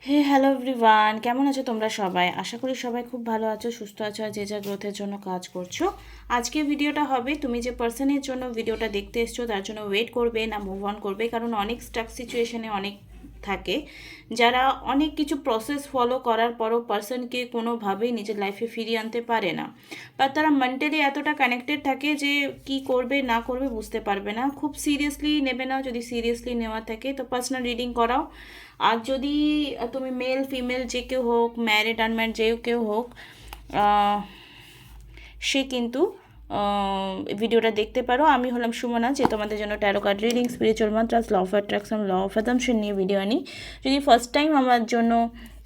হে hello everyone, কেমন আছো তোমরা সবাই? আশা করি সবাই খুব ভালো আছো, সুস্থ আছো আর যে যা গ্রোথের জন্য কাজ করছো। আজকে ভিডিওটা হবে তুমি যে পার্সনের জন্য ভিডিওটা দেখতে এসছো তার জন্য ওয়েট করবে না মুভ অন করবে, কারণ অনেক স্টাক সিচুয়েশনে অনেক থাকে যারা অনেক কিছু প্রসেস ফলো করার পরও পার্সনকে কোনোভাবেই নিজের লাইফে ফিরিয়ে আনতে পারে না, বা তারা মেন্টালি এতটা কানেক্টেড থাকে যে কি করবে না করবে বুঝতে পারবে না। খুব সিরিয়াসলি নেবে না, যদি সিরিয়াসলি নেওয়া থাকে তো পার্সোনাল রিডিং করাও। আর যদি তুমি মেল ফিমেল যে কেউ হোক, ম্যারিড আনম্যারিড যে কেউ হোক, সে কিন্তু ভিডিওটা দেখতে পারো। আমি হলাম সুমনা, যে তোমাদের জন্য tarot card reading, spiritual mantras, law of attraction, law of assumption নিয়ে ভিডিও আনি। যদি ফার্স্ট টাইম আমার জন্য,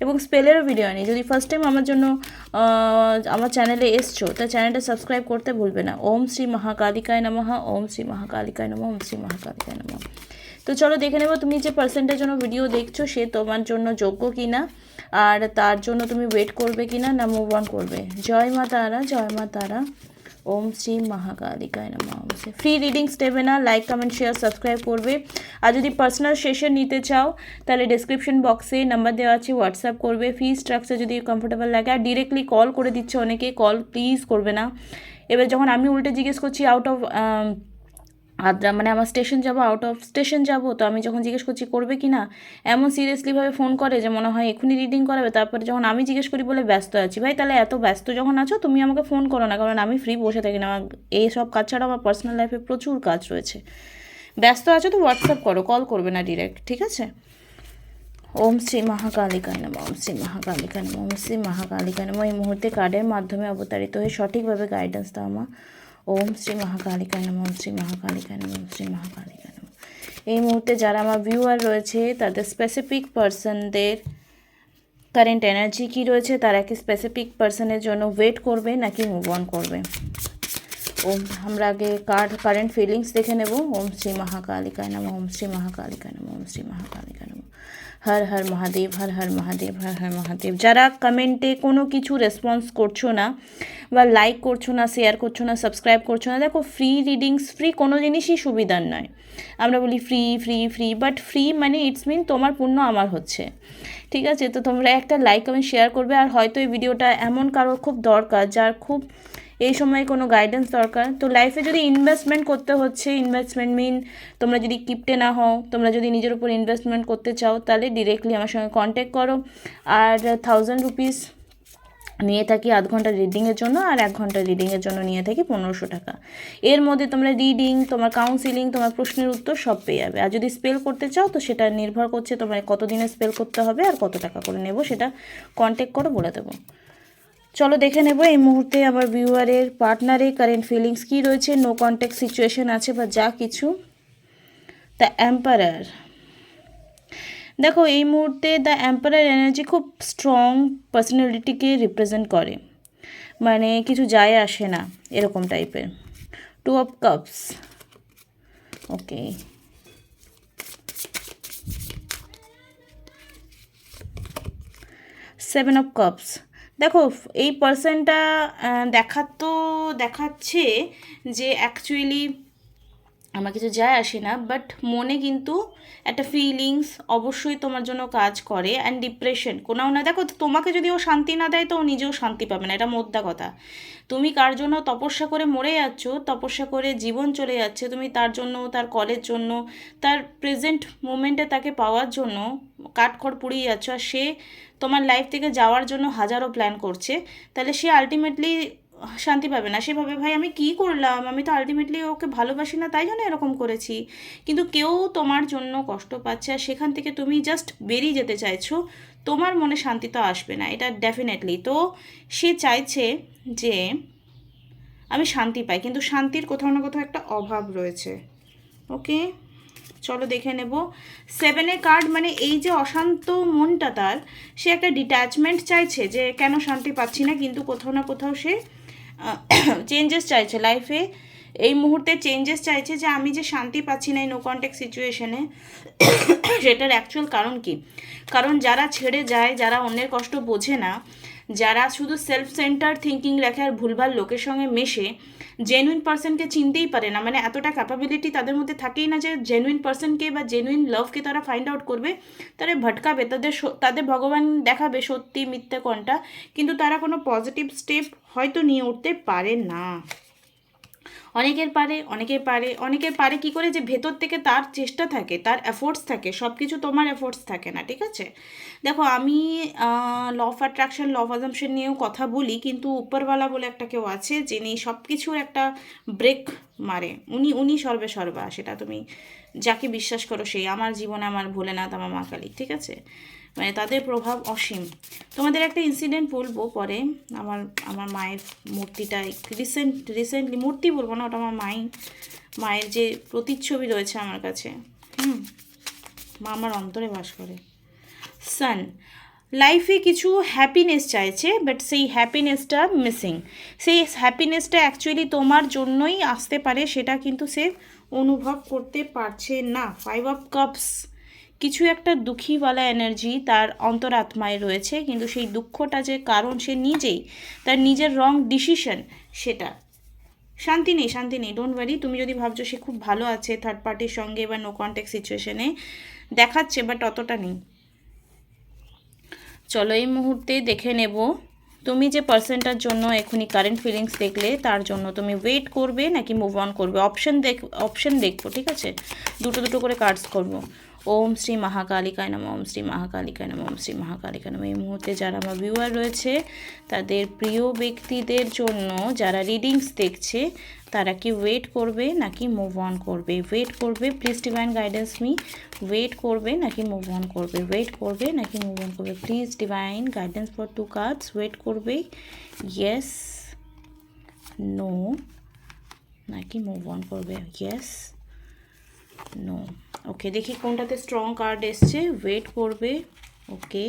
এবং স্পেলেরও ভিডিও আনি, যদি ফার্স্ট টাইম আমার জন্য আমার চ্যানেলে এসছো তা চ্যানেলটা সাবস্ক্রাইব করতে ভুলবে না। ওম শ্রী মহাকালিকায় নমঃ, ওম শ্রী মহাকালিকায় নমঃ, ওম শ্রী মহাকালিকায় নমঃ। তো চলো দেখে নেবো তুমি যে পার্সনটার জন্য ভিডিও দেখছো সে তোমার জন্য যোগ্য কিনা, আর তার জন্য তুমি ওয়েট করবে কিনা না মুভ অন করবে। জয় মা তারা, জয় মা তারা। ওম শ্রী মহাকালিকায় নমঃ। ফ্রি রিডিংস দেবে না, লাইক কমেন্ট শেয়ার সাবস্ক্রাইব করবে। আর যদি পার্সোনাল সেশন নিতে চাও তাহলে ডেসক্রিপশন বক্সে নাম্বার দেওয়া আছে, হোয়াটসঅ্যাপ করবে। ফি স্ট্রাকচার যদি কমফোর্টেবল লাগে, আর ডিরেক্টলি কল করে দিচ্ছে অনেকে, কল প্লিজ করবে না। এবার যখন আমি উল্টে জিজ্ঞেস করছি আউট অফ আদ্রা, মানে আমার স্টেশন যাবো, আউট অফ স্টেশন যাবো, তো আমি যখন জিজ্ঞেস করছি করবে কি না, এমন সিরিয়াসলিভাবে ফোন করে যে মনে হয় এখনই রিডিং করাবে। তারপরে যখন আমি জিজ্ঞেস করি বলে ব্যস্ত আছি। ভাই তাহলে এত ব্যস্ত যখন আছো তুমি আমাকে ফোন করো না, কারণ আমি ফ্রি বসে থাকি না। আমার এই সব কাজ ছাড়া আমার পার্সোনাল লাইফে প্রচুর কাজ রয়েছে। ব্যস্ত আছো তো হোয়াটসঅ্যাপ করো, কল করবে না ডিরেক্ট, ঠিক আছে? ওম শ্রী মহাকালিকায় নমঃ, ওম শ্রী মহাকালিকায় নমঃ, ওম শ্রী মহাকালিকায় নমঃ। এই মুহূর্তে কার্ডের মাধ্যমে অবতারিত হয়ে সঠিকভাবে গাইডেন্স দাও মা। ওম শ্রী মহাকালিকায় নমঃ, ওম শ্রী মহাকালিকায় নমঃ, ওম শ্রী মহাকালিকায় নমঃ। এই মুহূর্তে যারা আমার ভিউয়ার রয়েছে তাদের স্পেসিফিক পার্সনদের কারেন্ট এনার্জি কী রয়েছে, তারা কি স্পেসিফিক পার্সনের জন্য ওয়েট করবে নাকি মুভ অন করবে। ওম, আমরা আগে কারেন্ট ফিলিংস দেখে নেব। ওম শ্রী মহাকালিকায় নমঃ, ওম শ্রী মহাকালিকায় নমঃ, ওম শ্রী মহাকালিকায় নমঃ। হর হর মহাদেব, হর হর মহাদেব, হর হর মহাদেব। যারা কমেন্টে কোনো কিছু রেসপন্স করছো না, বা লাইক করছো না, শেয়ার করছো না, সাবস্ক্রাইব করছো না, দেখো ফ্রি রিডিংস, ফ্রি কোনো জিনিসই সুবিধার নয়। আমরা বলি free free free, but free মানে ইটস মিন তোমার পুণ্য আমার হচ্ছে, ঠিক আছে? তো তোমরা একটা লাইক কমেন্ট শেয়ার করবে। আর হয়তো এই ভিডিওটা এমন কারোর খুব দরকার, যার খুব এই সময় কোনো গাইডেন্স দরকার। তো লাইফে যদি ইনভেস্টমেন্ট করতে হচ্ছে, ইনভেস্টমেন্ট মিন তোমরা যদি কিপ্টে না হও, তোমরা যদি নিজের উপর ইনভেস্টমেন্ট করতে চাও তাহলে ডিরেক্টলি আমার সঙ্গে কন্ট্যাক্ট করো। আর 1000 রুপিস নিয়ে থাকি আধ ঘন্টা রিডিংয়ের জন্য, আর 1 ঘন্টা রিডিংয়ের জন্য নিয়ে থাকি 1500 টাকা। এর মধ্যে তোমরা রিডিং, তোমার কাউন্সিলিং, তোমার প্রশ্নের উত্তর সব পেয়ে যাবে। আর যদি স্পেল করতে চাও তো সেটা নির্ভর করছে তোমার কত দিনে স্পেল করতে হবে আর কত টাকা করে নেব, সেটা কন্ট্যাক্ট করো, বলে দেবো। চলো দেখে নেব এই মুহূর্তে আমার ভিউয়ারের পার্টনারের কারেন্ট ফিলিংস কী রয়েছে, নো কন্ট্যাক্ট সিচুয়েশন আছে বা যা কিছু। দ্য এম্পারার, দেখো এই মুহূর্তে দ্য এম্পারার এনার্জি খুব স্ট্রং পার্সোনালিটিকে রিপ্রেজেন্ট করে, মানে কিছু যায় আসে না এরকম টাইপের। 2 of cups, okay. 7 of cups, দেখো এই পার্সনটা দেখাচ্ছে যে অ্যাকচুয়ালি আমার কিছু যায় আসে না, বাট মনে কিন্তু একটা ফিলিংস অবশ্যই তোমার জন্য কাজ করে। অ্যান্ড ডিপ্রেশন কোনাও না, দেখো তোমাকে যদি ও শান্তি না দেয় তো ও নিজেও শান্তি পাবে না, এটা মোদ্দা কথা। তুমি কার জন্য তপস্যা করে মরে যাচ্ছ, তপস্যা করে জীবন চলে যাচ্ছে, তুমি তার জন্য, তার কলের জন্য, তার প্রেজেন্ট মোমেন্টে তাকে পাওয়ার জন্য কাঠখড় পুড়িয়ে যাচ্ছ, আর সে তোমার লাইফ থেকে যাওয়ার জন্য হাজারো প্ল্যান করছে, তাহলে সে আলটিমেটলি শান্তি পাবে না। সেভাবে ভাই আমি কি করলাম, আমি তো আলটিমেটলি ওকে ভালোবাসি না তাই জন্য এরকম করেছি। কিন্তু কেউ তোমার জন্য কষ্ট পাচ্ছে আর সেখান থেকে তুমি জাস্ট বেরিয়ে যেতে চাইছো, তোমার মনে শান্তি তো আসবে না, এটা ডেফিনেটলি। তো সে চাইছে যে আমি শান্তি পাই, কিন্তু শান্তির কোথাও না কোথাও একটা অভাব রয়েছে। ওকে, চলো দেখে নেব। 7 কার্ড মানে এই যে অশান্ত মনটা তার, সে একটা ডিট্যাচমেন্ট চাইছে যে কেন শান্তি পাচ্ছি না, কিন্তু কোথাও না কোথাও সে চেঞ্জেস চাইছে লাইফে। এই মুহূর্তে চেঞ্জেস চাইছে যে আমি যে শান্তি পাচ্ছি না এই নো কন্ট্যাক্ট সিচুয়েশনে, সেটার অ্যাকচুয়াল কারণ কি? কারণ যারা ছেড়ে যায়, যারা অন্যের কষ্ট বোঝে না, যারা শুধু সেলফ সেন্টার থিঙ্কিং রাখে আর ভুলভাল লোকের সঙ্গে মেশে, জেনুইন পার্সনকে চিনতেই পারে না, মানে এতটা ক্যাপাবিলিটি তাদের মধ্যে থাকেই না যে জেনুইন পার্সনকে বা জেনুইন লাভকে তারা ফাইন্ড আউট করবে। তারা ভটকাবে, তাদের ভগবান দেখাবে সত্যি মিথ্যে কোনটা, কিন্তু তারা কোনো পজিটিভ স্টেপ হয়তো নিয়ে উঠতে পারে না। অনেকের পারে কি করে, যে ভেতর থেকে তার চেষ্টা থাকে, তার এফোর্টস থাকে, সব কিছু তোমার এফোর্টস থাকে না, ঠিক আছে? দেখো আমি law of attraction, law of assumption নিয়েও কথা বলি, কিন্তু উপরওয়ালা বলে একটা কেউ আছে যিনি সব কিছুর একটা ব্রেক মারে, উনি সর্বে সর্বা, সেটা তুমি যাকে বিশ্বাস করো সেই। আমার জীবনে আমার ভোলেনাথ, আমার মা কালী, ঠিক আছে? মানে তাদের প্রভাব অসীম। তোমাদের একটা ইনসিডেন্ট বলবো পরে। আমার আমার মায়ের মূর্তিটা রিসেন্টলি, মূর্তি বলবো না, ওটা আমার মায়ের যে প্রতিচ্ছবি রয়েছে আমার কাছে, মা আমার অন্তরে বাস করে। সান লাইফে কিছু হ্যাপিনেস চাইছে, বাট সেই হ্যাপিনেসটা মিসিং। সেই হ্যাপিনেসটা অ্যাকচুয়ালি তোমার জন্যই আসতে পারে, সেটা কিন্তু সে অনুভব করতে পারছে না। 5 অফ কাপস, কিছু একটা দুঃখীওয়ালা এনার্জি তার অন্তরাত্মায় রয়েছে, কিন্তু সেই দুঃখটা যে কারণ সে নিজেই, তার নিজের রং ডিসিশন, সেটা। শান্তি নেই, ডোন্ট ওয়ারি। তুমি যদি ভাবছো সে খুব ভালো আছে থার্ড পার্টির সঙ্গে বা নো কন্ট্যাক্ট সিচুয়েশনে দেখাচ্ছে, বাট অতটা নেই। চলো এই মুহূর্তে দেখে নেব তুমি যে পার্সনটার জন্য এখনই কারেন্ট ফিলিংস দেখলে, তার জন্য তুমি ওয়েট করবে নাকি মুভ অন করবে। অপশন দেখবো, ঠিক আছে? দুটো করে কার্ডস করবো। ওম শ্রী মহাকালিকায় নমঃ, ওম শ্রী মহাকালিকায় নমঃ, ওম শ্রী মহাকালিকায় নমঃ। এই মুহূর্তে যারা আমার ভিউয়ার রয়েছে, তাদের প্রিয় ব্যক্তিদের জন্য যারা রিডিংস দেখছে, তারা কি ওয়েট করবে নাকি মুভ অন করবে? ওয়েট করবে, please divine guidance me. Wait করবে নাকি মুভ অন করবে? ওয়েট করবে নাকি মুভ অন করবে? Please divine guidance for 2 cards. Wait করবে, ইয়েস, নো, নাকি মুভ অন করবে? Yes, no. ওকে, দেখি কোনটাতে স্ট্রং কার্ড এসছে। ওয়েট করবে, ওকে,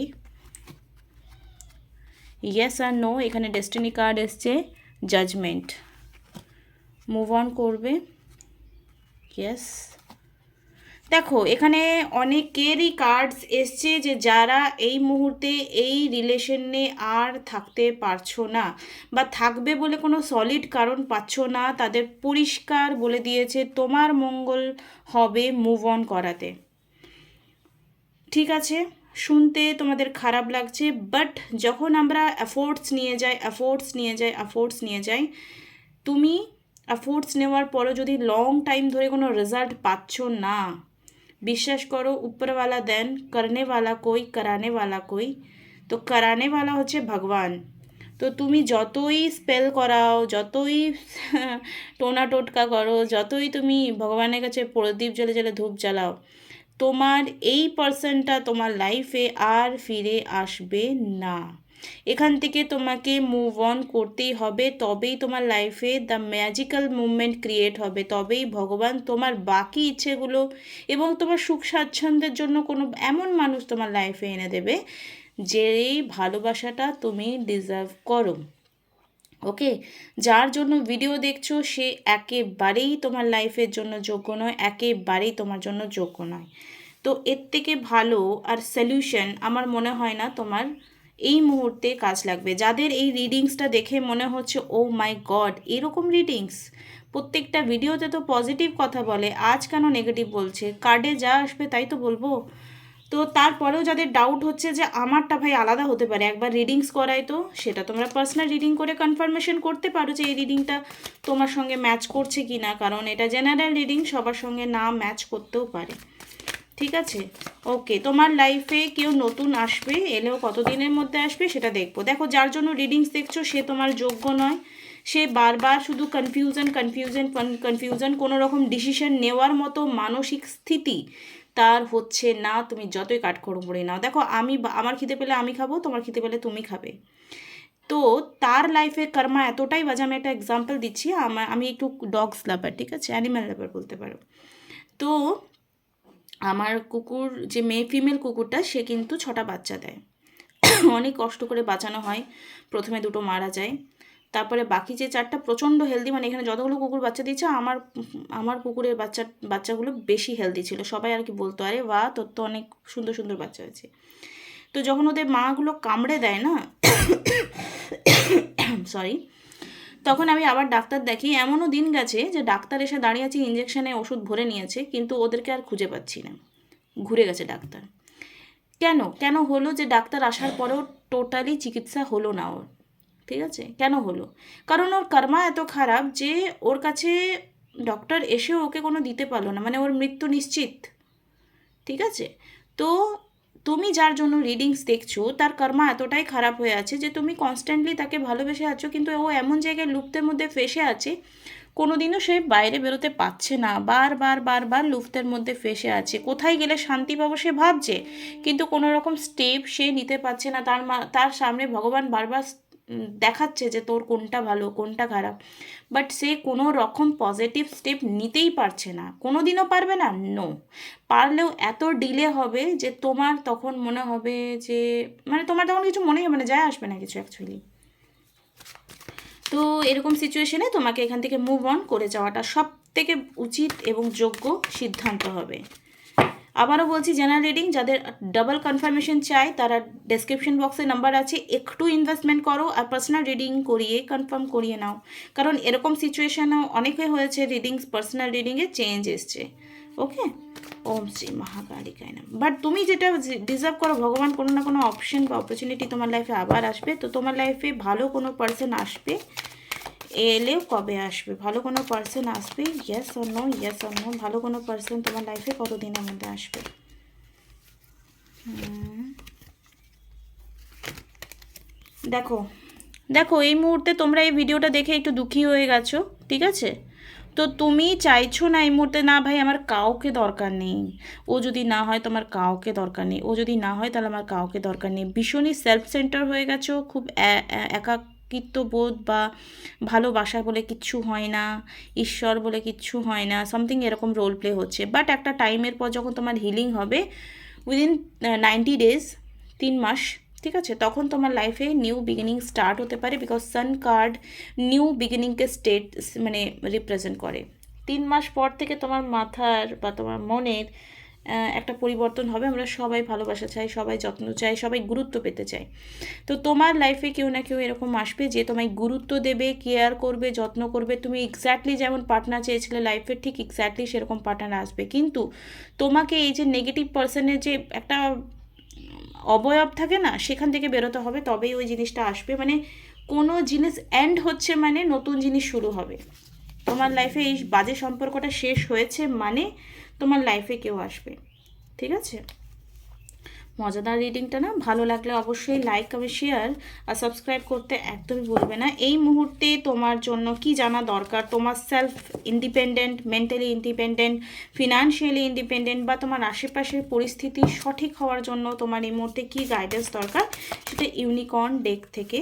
ইয়েস আর নো। এখানে ডেস্টিনি কার্ড এসছে, জাজমেন্ট। মুভ অন করবে, ইয়েস। দেখো এখানে অনেকেরই কার্ডস এসছে যে যারা এই মুহূর্তে এই রিলেশনে আর থাকতে পারছো না, বা থাকবে বলে কোনো সলিড কারণ পাচ্ছ না, তাদের পরিষ্কার বলে দিয়েছে তোমার মঙ্গল হবে মুভ অন করাতে। ঠিক আছে, শুনতে তোমাদের খারাপ লাগছে, বাট যখন আমরা এফোর্টস নিয়ে যাই, তুমি এফোর্টস নেওয়ার পরও যদি লং টাইম ধরে কোনো রেজাল্ট পাচ্ছ না, বিশ্বাস করো উপরওয়ালা দেন করনে वाला कोई कराने वाला कोई, তো कराने वाला হচ্ছে ভগবান। তো তুমি যতই স্পেল করাও, যতই টোনা টোটকা করো, যতই তুমি ভগবানের কাছে প্রদীপ জ্বলে ধূপ জ্বালাও, তোমার এই পার্সনটা তোমার লাইফে আর ফিরে আসবে না। এখান থেকে তোমাকে মুভ অন করতেই হবে, তবেই তোমার লাইফে দ্য ম্যাজিক্যাল মুভমেন্ট ক্রিয়েট হবে, তবেই ভগবান তোমার বাকি ইচ্ছেগুলো এবং তোমার সুখ স্বাচ্ছন্দ্যের জন্য কোনো এমন মানুষ তোমার লাইফে এনে দেবে যেই ভালোবাসাটা তুমি ডিজার্ভ করো। ওকে, যার জন্য ভিডিও দেখছো সে একেবারেই তোমার লাইফের জন্য যোগ্য নয়, একেবারেই তোমার জন্য যোগ্য নয়। তো এর থেকে ভালো আর সলিউশন আমার মনে হয় না তোমার এই মুহূর্তে কাজ লাগবে। যাদের এই রিডিংসটা দেখে মনে হচ্ছে ও মাই গড, এরকম রিডিংস, প্রত্যেকটা ভিডিওতে তো পজিটিভ কথা বলে, আজ কেন নেগেটিভ বলছে? কার্ডে যা আসবে তাই তো বলবো। তো তারপরেও যাদের ডাউট হচ্ছে যে আমারটা ভাই আলাদা হতে পারে, একবার রিডিংস করাই তো, সেটা তোমরা পার্সোনাল রিডিং করে কনফার্মেশন করতে পারো যে এই রিডিংটা তোমার সঙ্গে ম্যাচ করছে কি না, কারণ এটা জেনারেল রিডিং, সবার সঙ্গে না ম্যাচ করতেও পারে। ঠিক আছে, ওকে, তোমার লাইফে কেউ নতুন আসবে, এলেও কতদিনের মধ্যে আসবে সেটা দেখো যার জন্য রিডিংস দেখছো সে তোমার যোগ্য নয়, সে বারবার শুধু কনফিউশন, কোনো রকম ডিসিশন নেওয়ার মতো মানসিক স্থিতি তার হচ্ছে না, তুমি যতই কাঠখড় নাও। দেখো আমার খিদে পেলে আমি খাবো, তোমার খিদে পেলে তুমি খাবে। তো তার লাইফে কর্মা এতটাই বাজে, আমি একটা এক্সাম্পল দিচ্ছি, আমি একটু ডগস লাভার, ঠিক আছে, অ্যানিম্যাল লাভার বলতে পারো। তো আমার কুকুর, যে ফিমেল কুকুরটা, সে কিন্তু 6টা বাচ্চা দেয়। অনেক কষ্ট করে বাঁচানো হয়, প্রথমে 2টো মারা যায়, তারপরে বাকি যে 4টা প্রচণ্ড হেলদি, মানে এখানে যতগুলো কুকুর বাচ্চা দিয়েছে আমার কুকুরের বাচ্চাগুলো বেশি হেলদি ছিল, সবাই আর কি বলতো আরে বাহ তোর তো অনেক সুন্দর সুন্দর বাচ্চা হয়েছে। তো যখন ওদের মাগুলো কামড়ে দেয় না, সরি, তখন আমি আবার ডাক্তার দেখি। এমনও দিন গেছে যে ডাক্তার এসে দাঁড়িয়ে আছে, ইঞ্জেকশনে ওষুধ ভরে নিয়েছে, কিন্তু ওদেরকে আর খুঁজে পাচ্ছি না, ঘুরে গেছে ডাক্তার। কেন হলো যে ডাক্তার আসার পরেও টোটালি চিকিৎসা হলো না ওর, ঠিক আছে? কেন হলো? কারণ ওর কর্মা এত খারাপ যে ওর কাছে ডক্টর এসেও ওকে কোনো দিতে পারলো না, মানে ওর মৃত্যু নিশ্চিত, ঠিক আছে? তো তুমি যার জন্য রিডিংস দেখছো তার কর্মা এতটাই খারাপ হয়ে আছে যে তুমি কনস্ট্যান্টলি তাকে ভালোবেসে আছো, কিন্তু ও এমন জায়গায় লুপ্তের মধ্যে ফেসে আছে, কোনোদিনও সে বাইরে বেরোতে পারছে না, বারবার লুপ্তের মধ্যে ফেসে আছে। কোথায় গেলে শান্তি পাবো সে ভাবছে, কিন্তু কোনো রকম স্টেপ সে নিতে পারছে না। তার সামনে ভগবান বারবার দেখাচ্ছে যে তোর কোনটা ভালো কোনটা খারাপ, বাট সে কোনো রকম পজিটিভ স্টেপ নিতেই পারছে না। কোনো দিনও পারবে না, নো। পারলেও এত ডিলে হবে যে তোমার তখন মনে হবে যে, মানে তোমার তখন কিছু মনেই হবে না, যায় আসবে না কিছু অ্যাকচুয়ালি। তো এরকম সিচুয়েশনে তোমাকে এখান থেকে মুভ অন করে যাওয়াটা সব থেকে উচিত এবং যোগ্য সিদ্ধান্ত হবে। আবারও বলছি, জেনারেল রিডিং যাদের ডাবল কনফার্মেশন চাই তারা ডেসক্রিপশন বক্সে নাম্বার আছে, একটু ইনভেস্টমেন্ট করো আর পার্সোনাল রিডিং করিয়ে কনফার্ম করিয়ে নাও, কারণ এরকম সিচুয়েশানও অনেকে হয়েছে রিডিংস পার্সোনাল রিডিংয়ে চেঞ্জ এসছে। ওকে, ওম শ্রী মহাকালিকায় নমঃ। বাট তুমি যেটা ডিজার্ভ করো, ভগবান কোনো না কোনো অপশন বা অপরচুনিটি তোমার লাইফে আবার আসবে। তো তোমার লাইফে ভালো কোনো পার্সন আসবে, এলেও কবে আসবে, ভালো কোনো পার্সন আসবে, yes or no, yes or no. ভালো কোনো পার্সন তোমার লাইফে কতদিনের মধ্যে আসবে? দেখো দেখো এই মুহূর্তে তোমরা এই ভিডিওটা দেখে একটু দুঃখী হয়ে গেছো, ঠিক আছে? তো তুমি চাইছো না এই মুহূর্তে, না ভাই আমার কাউকে দরকার নেই, ও যদি না হয় তোমার কাউকে দরকার নেই, ও যদি না হয় তাহলে আমার কাউকে দরকার নেই, ভীষণই সেলফ সেন্টার হয়ে গেছো, খুব একাকিত্ব বোধ বা ভালোবাসা বলে কিচ্ছু হয় না, ঈশ্বর বলে কিচ্ছু হয় না, সামথিং এরকম রোল প্লে হচ্ছে। বাট একটা টাইমের পর যখন তোমার হিলিং হবে, উইদিন 90 ডেজ, 3 মাস, ঠিক আছে, তখন তোমার লাইফে নিউ বিগিনিং স্টার্ট হতে পারে, বিকজ সান কার্ড নিউ বিগিনিংকে স্টেট মানে রিপ্রেজেন্ট করে। 3 মাস পর থেকে তোমার মাথার বা তোমার মনের একটা পরিবর্তন হবে। আমরা সবাই ভালোবাসা চাই, সবাই যত্ন চাই, সবাই গুরুত্ব পেতে চাই। তো তোমার লাইফে কেউ না কেউ এরকম আসবে যে তোমায় গুরুত্ব দেবে, কেয়ার করবে, যত্ন করবে। তুমি এক্স্যাক্টলি যেমন পার্টনার চেয়েছিলে লাইফে, ঠিক এক্স্যাক্টলি সেরকম পার্টনার আসবে। কিন্তু তোমাকে এই যে নেগেটিভ পার্সনের যে একটা অবয়ব থাকে না, সেখান থেকে বেরোতে হবে, তবেই ওই জিনিসটা আসবে। মানে কোনো জিনিস এন্ড হচ্ছে মানে নতুন জিনিস শুরু হবে। তোমার লাইফে এই বাজে সম্পর্কটা শেষ হয়েছে মানে তোমার লাইফে কেউ আসবে, ঠিক আছে? মজাদার রিডিংটা না? ভালো লাগলে অবশ্যই লাইক কমেন্ট শেয়ার আর সাবস্ক্রাইব করতে একদমই ভুলবে না। এই মুহূর্তে তোমার জন্য কি জানা দরকার, তোমার self independent, mentally independent, financially independent, বা তোমার আশেপাশের পরিস্থিতি সঠিক হওয়ার জন্য তোমার এই মুহূর্তে কী গাইডেন্স দরকার, সেটা ইউনিকর্ন ডেক থেকে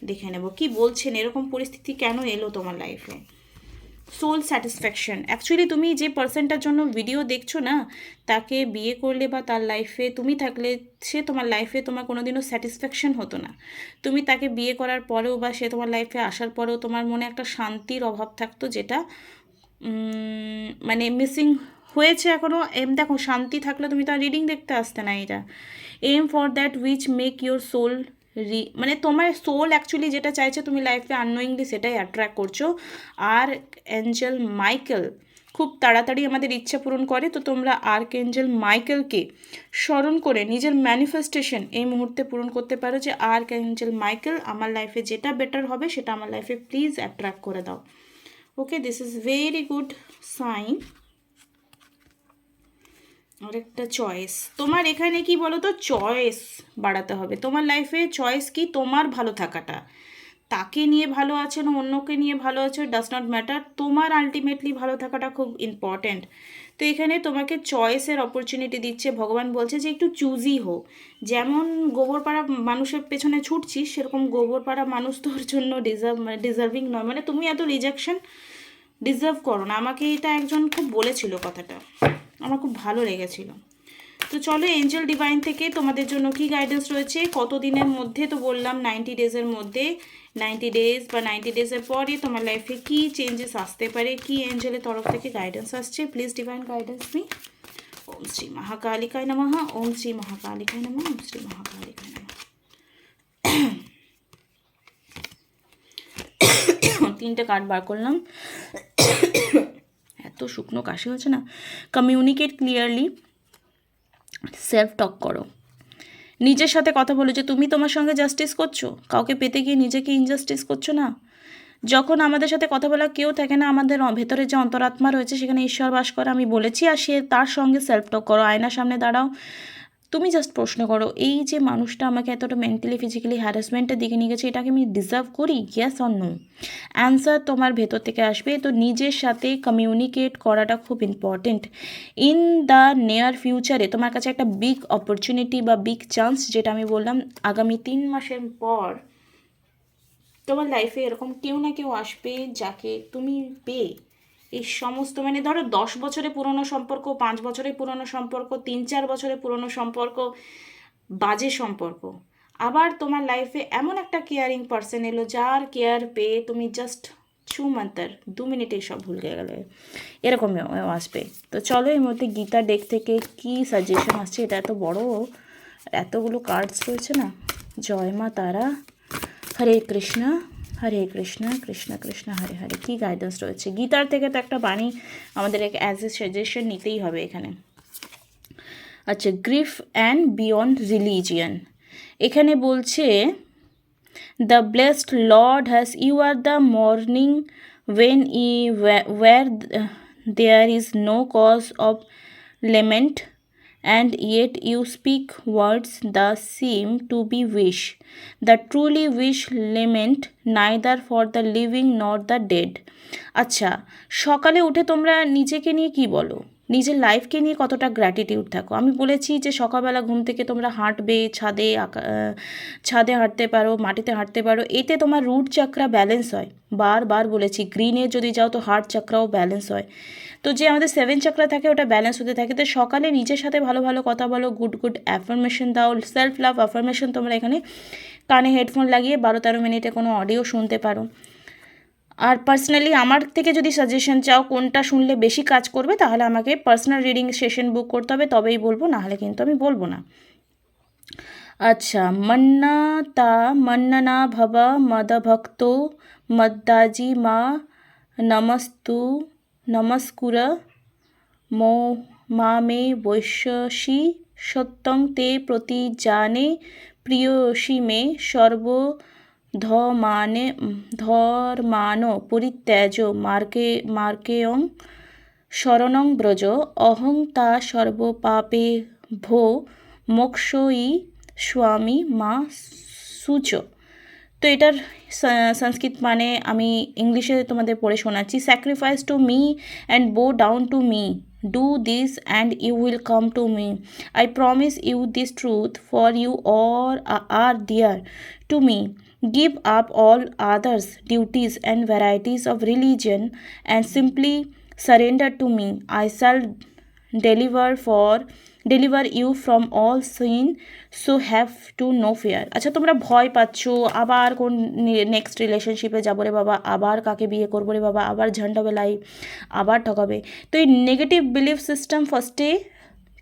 দেখে নেব। কি বলছেন, এরকম পরিস্থিতি কেন এলো তোমার লাইফে? Soul satisfaction. অ্যাকচুয়ালি তুমি যে পার্সনটার জন্য ভিডিও দেখছো না, তাকে বিয়ে করলে বা তার লাইফে তুমি থাকলে, সে তোমার লাইফে তোমার কোনো দিনও স্যাটিসফ্যাকশন হতো না। তুমি তাকে বিয়ে করার পরেও বা সে তোমার লাইফে আসার পরেও তোমার মনে একটা শান্তির অভাব থাকতো, যেটা মানে মিসিং হয়েছে এখনও। দেখো, শান্তি থাকলে তুমি তার রিডিং দেখতে আসতে না। এটা aim for that which make your soul মানে তোমার সোল অ্যাকচুয়ালি যেটা চাইছে তুমি লাইফে আননোয়িংলি সেটাই অ্যাট্রাক্ট করছো। আর অ্যাঞ্জেল মাইকেল খুব তাড়াতাড়ি আমাদের ইচ্ছা পূরণ করে। তো তোমরা আর্কএঞ্জেল মাইকেলকে স্মরণ করে নিজের ম্যানিফেস্টেশন এই মুহূর্তে পূরণ করতে পারো, যে আর্কএঞ্জেল মাইকেল আমার লাইফে যেটা বেটার হবে সেটা আমার লাইফে প্লিজ অ্যাট্রাক্ট করে দাও। Okay, this is very good sign. আর একটা চয়েস, তোমার এখানে কি বলো তো, চয়েস বাড়াতে হবে। তোমার লাইফে চয়েস কি, তোমার ভালো থাকাটা, তাকে নিয়ে ভালো আছে না অন্যকে নিয়ে ভালো আছে, ডাজ নট ম্যাটার, তোমার আলটিমেটলি ভালো থাকাটা খুব ইম্পর্ট্যান্ট। তো এখানে তোমাকে চয়েসের অপরচুনিটি দিচ্ছে। ভগবান বলছে যে একটু চুজি হো। যেমন গোবরপাড়া মানুষের পেছনে ছুটছিস, সেরকম গোবরপাড়া মানুষ তোর জন্য ডিজার্ভিং নয়, মানে তুমি এত রিজেকশন ডিজার্ভ করো না। আমাকে এটা একজন খুব বলেছিল, কথাটা আমার খুব ভালো লেগেছিল। তো চলো, এঞ্জেল ডিভাইন থেকে তোমাদের জন্য কি গাইডেন্স রয়েছে, কত দিনের মধ্যে, তো বললাম 90 ডেজের মধ্যে, 90 ডেজ বা 90 ডেজের পরে তোমার লাইফে কি চেঞ্জেস আসতে পারে, কি এঞ্জেলের তরফ থেকে গাইডেন্স আসছে, প্লিজ ডিভাইন গাইডেন্স মি। ওম শ্রী মহাকালিকায় নমঃ, ওম শ্রী মহাকালিকায় নমঃ, ওম শ্রী মহাকালী। 3টে কার্ড বার করলাম। এত শুকনো কাশি হচ্ছে না। কমিউনিকেট ক্লিয়ারলি, সেলফ টক করো, নিজের সাথে কথা বলো যে তুমি তোমার সঙ্গে জাস্টিস করছো, কাউকে পেতে গিয়ে নিজেকে ইনজাস্টিস করছো না। যখন আমাদের সাথে কথা বলা কেউ থাকে না, আমাদের ভেতরে যে অন্তরাত্মা রয়েছে সেখানে ঈশ্বর বাস করে, আমি বলেছি। আর সে তার সঙ্গে সেলফ টক করো, আয়নার সামনে দাঁড়াও, তুমি জাস্ট প্রশ্ন করো, এই যে মানুষটা আমাকে এতটা মেন্টালি ফিজিক্যালি হ্যারাসমেন্টের দিকে নিয়ে গেছে, এটাকে আমি ডিজার্ভ করি? Yes or no? অ্যান্সার তোমার ভেতর থেকে আসবে। তো নিজের সাথে কমিউনিকেট করাটা খুব ইম্পর্টেন্ট। ইন দ্য নিয়ার ফিউচারে তোমার কাছে একটা বিগ অপরচুনিটি বা বিগ চান্স, যেটা আমি বললাম, আগামী 3 মাসের পর তোমার লাইফে এরকম কেউ না কেউ আসবে যাকে তুমি পেয়ে এই সমস্ত, মানে ধরো 10 বছরে পুরনো সম্পর্ক, 5 বছরের পুরনো সম্পর্ক, 3-4 বছরের পুরনো সম্পর্ক, বাজে সম্পর্ক, আবার তোমার লাইফে এমন একটা কেয়ারিং পার্সন এলো যার কেয়ার পেয়ে তুমি জাস্ট ছুমান্তর 2 মিনিটেই সব ভুলে গেলে, এরকমই আসবে। তো চলো এই মধ্যে গীতা ডেক থেকে কি সাজেশন আসছে, এটা এত বড়, এতগুলো কার্ডস রয়েছে না। জয় মা তারা, হরে কৃষ্ণ কৃষ্ণ কৃষ্ণ হরে হরে। কী গাইডেন্স রয়েছে গীতার থেকে? তো একটা বাণী আমাদের অ্যাজ এ সাজেশন নিতেই হবে এখানে। আচ্ছা, গ্রিফ অ্যান্ড বিয়ন্ড রিলিজিয়ান, এখানে বলছে the blessed lord has, you are the mourning when where there is no cause of lament, and yet you speak words that seem to be wish, that truly wish lament neither for the living nor the dead. আচ্ছা, সকালে উঠে তোমরা নিজেকে নিয়ে কি বলো, নিজের লাইফকে নিয়ে কতটা গ্র্যাটিটিউড থাকো? আমি বলেছি যে সকালবেলা ঘুম থেকে তোমরা হাঁটবে, ছাদে হাঁটতে পারো, মাটিতে হাঁটতে পারো, এতে তোমার রুট চাকরা ব্যালেন্স হয়। বারবার বলেছি, গ্রিনে যদি যাও তো হার্ট চাকরাও ব্যালেন্স হয়। তো যে আমাদের 7 চাকরা থাকে ওটা ব্যালেন্স হতে থাকে। তো সকালে নিজের সাথে ভালো ভালো কথা বলো, গুড অ্যাফার্মেশন দাও, সেলফ লাভ অ্যাফার্মেশন তোমরা এখানে কানে হেডফোন লাগিয়ে 12-13 মিনিটে কোনো অডিও শুনতে পারো। আর পার্সোনালি আমার থেকে যদি সাজেশন চাও কোনটা শুনলে বেশি কাজ করবে, তাহলে আমাকে পার্সোনাল রিডিং সেশন বুক করতে হবে, তবেই বলবো, নাহলে কিন্তু আমি বলবো না। আচ্ছা, মন্ননা ভব মদভক্তো মদ্দাজি মা নমস্কুর মে বৈশ্যসি সত্যং তে প্রতি জানে প্রিয়সী মে ধর্মান পরিত্যাজ মার্কেয়ং শরণং ব্রজ অহং তা সর্বপাপে ভো মোক্ষই স্বামী মা সুচ। তো এটার সংস্কৃত মানে আমি ইংলিশে তোমাদের পড়ে শোনাচ্ছি। Sacrifice to me and bow down to me, do this and you will come to me. I promise you this truth, for you or are dear to me. Give up all others' duties and varieties of religion and simply surrender to me. I shall deliver you from all sin, so have to no fear. আচ্ছা, তোমরা ভয় পাচ্ছ আবার কোন next রিলেশনশিপে যাবো রে বাবা, আবার কাকে বিয়ে করবো রে বাবা, আবার ঝান্ডাবে লাই, আবার ঠকাবে। তো এই নেগেটিভ বিলিফ সিস্টেম ফার্স্টে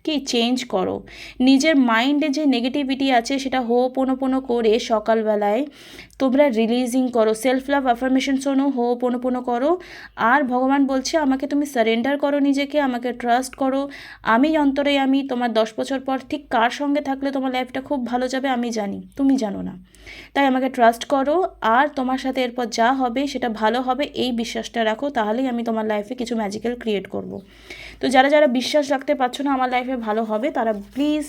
কি চেঞ্জ করো। নিজের মাইন্ডে যে নেগেটিভিটি আছে সেটা হোপোনোপোনো করে সকালবেলায় তোমরা রিলিজিং করো, সেলফ লাভ অ্যাফার্মেশন শোনো, হোপোনোপোনো করো। আর ভগবান বলছে আমাকে তুমি সারেন্ডার করো নিজেকে, আমাকে ট্রাস্ট করো। আমি অন্তরে আমি তোমার 10 বছর পর ঠিক কার সঙ্গে থাকলে তোমার লাইফটা খুব ভালো যাবে আমি জানি, তুমি জানো না। তাই আমাকে ট্রাস্ট করো, আর তোমার সাথে এরপর যা হবে সেটা ভালো হবে, এই বিশ্বাসটা রাখো, তাহলেই আমি তোমার লাইফে কিছু ম্যাজিক্যাল ক্রিয়েট করব। তো যারা বিশ্বাস রাখতে পারছো না আমার লাইফে ভালো হবে, তারা প্লিজ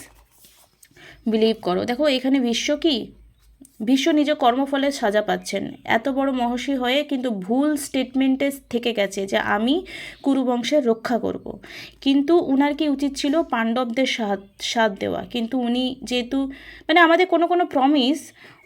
বিলিভ করো। দেখো এখানে বিশ্ব নিজ কর্মফলে সাজা পাচ্ছেন। এত বড় মহর্ষি হয়ে কিন্তু ভুল স্টেটমেন্টে থেকে গেছে যে আমি কুরুবংশের রক্ষা করব। কিন্তু উনার কি উচিত ছিল পাণ্ডবদের সাথ দেওয়া, কিন্তু উনি যেহেতু মানে আমাদের কোনো প্রমিস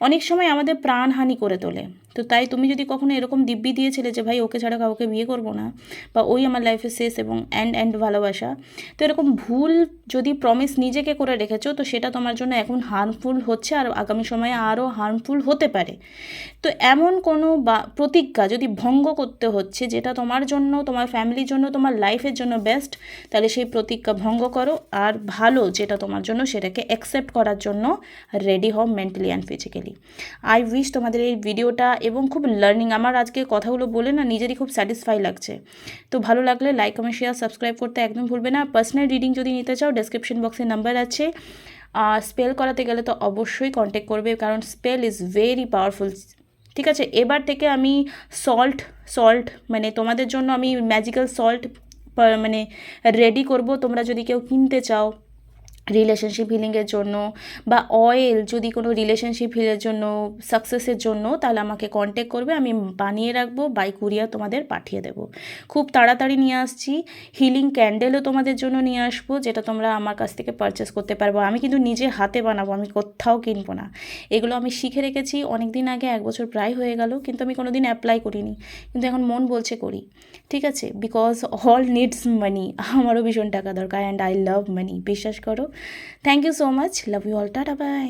অনেক সময় আমাদের প্রাণহানি করে তোলে। তো তাই তুমি যদি কখনো এরকম দিব্যি দিয়েছিলে যে ভাই ওকে ছাড়া কাউকে বিয়ে করবো না, বা ওই আমার লাইফে শেষ এবং অ্যান্ড ভালোবাসা, তো এরকম ভুল যদি প্রমিস নিজেকে করে রেখেছো তো সেটা তোমার জন্য এখন হার্মফুল হচ্ছে, আর আগামী সময়ে আরও হার্মফুল হতে পারে। তো এমন কোনো প্রতিজ্ঞা যদি ভঙ্গ করতে হচ্ছে যেটা তোমার জন্য, তোমার ফ্যামিলির জন্য, তোমার লাইফের জন্য বেস্ট, তাহলে সেই প্রতিজ্ঞা ভঙ্গ করো, আর ভালো যেটা তোমার জন্য সেটাকে অ্যাকসেপ্ট করার জন্য রেডি হও mentally and physically. I wish তোমাদের এই ভিডিওটা এবং খুব লার্নিং। আমার আজকে কথাগুলো বলে না নিজেরই খুব স্যাটিসফাই লাগছে। তো ভালো লাগলে লাইক কমেন্ট শেয়ার সাবস্ক্রাইব করতে একদম ভুলবে না। পার্সোনাল রিডিং যদি নিতে চাও ডেসক্রিপশন বক্সে নাম্বার আছে। স্পেল করাতে গেলে তো অবশ্যই কন্ট্যাক্ট করবে, কারণ স্পেল ইজ ভেরি পাওয়ারফুল। ঠিক আছে, এবার থেকে আমি সল্ট মানে তোমাদের জন্য আমি ম্যাজিক্যাল সল্ট মানে রেডি করব। তোমরা যদি কেউ কিনতে চাও রিলেশনশিপ হিলিংয়ের জন্য, বা অয়েল যদি কোনো রিলেশনশিপ হিলের জন্য, সাকসেসের জন্য, তাহলে আমাকে কন্ট্যাক্ট করবে, আমি বানিয়ে রাখবো, বাই কুরিয়ার তোমাদের পাঠিয়ে দেবো। খুব তাড়াতাড়ি নিয়ে আসছি। হিলিং ক্যান্ডেলও তোমাদের জন্য নিয়ে আসবো, যেটা তোমরা আমার কাছ থেকে পারচেস করতে পারবো। আমি কিন্তু নিজে হাতে বানাবো, আমি কোথাও কিনবো না। এগুলো আমি শিখে রেখেছি অনেক দিন আগে, 1 বছর প্রায় হয়ে গেল, কিন্তু আমি কোনো দিন অ্যাপ্লাই করিনি, কিন্তু এখন মন বলছে করি। ঠিক আছে, বিকজ অল নিডস মানি। আমারও ভীষণ টাকা দরকার, অ্যান্ড আই লাভ মানি, বিশ্বাস করো। Thank you so much, love you all, tata by.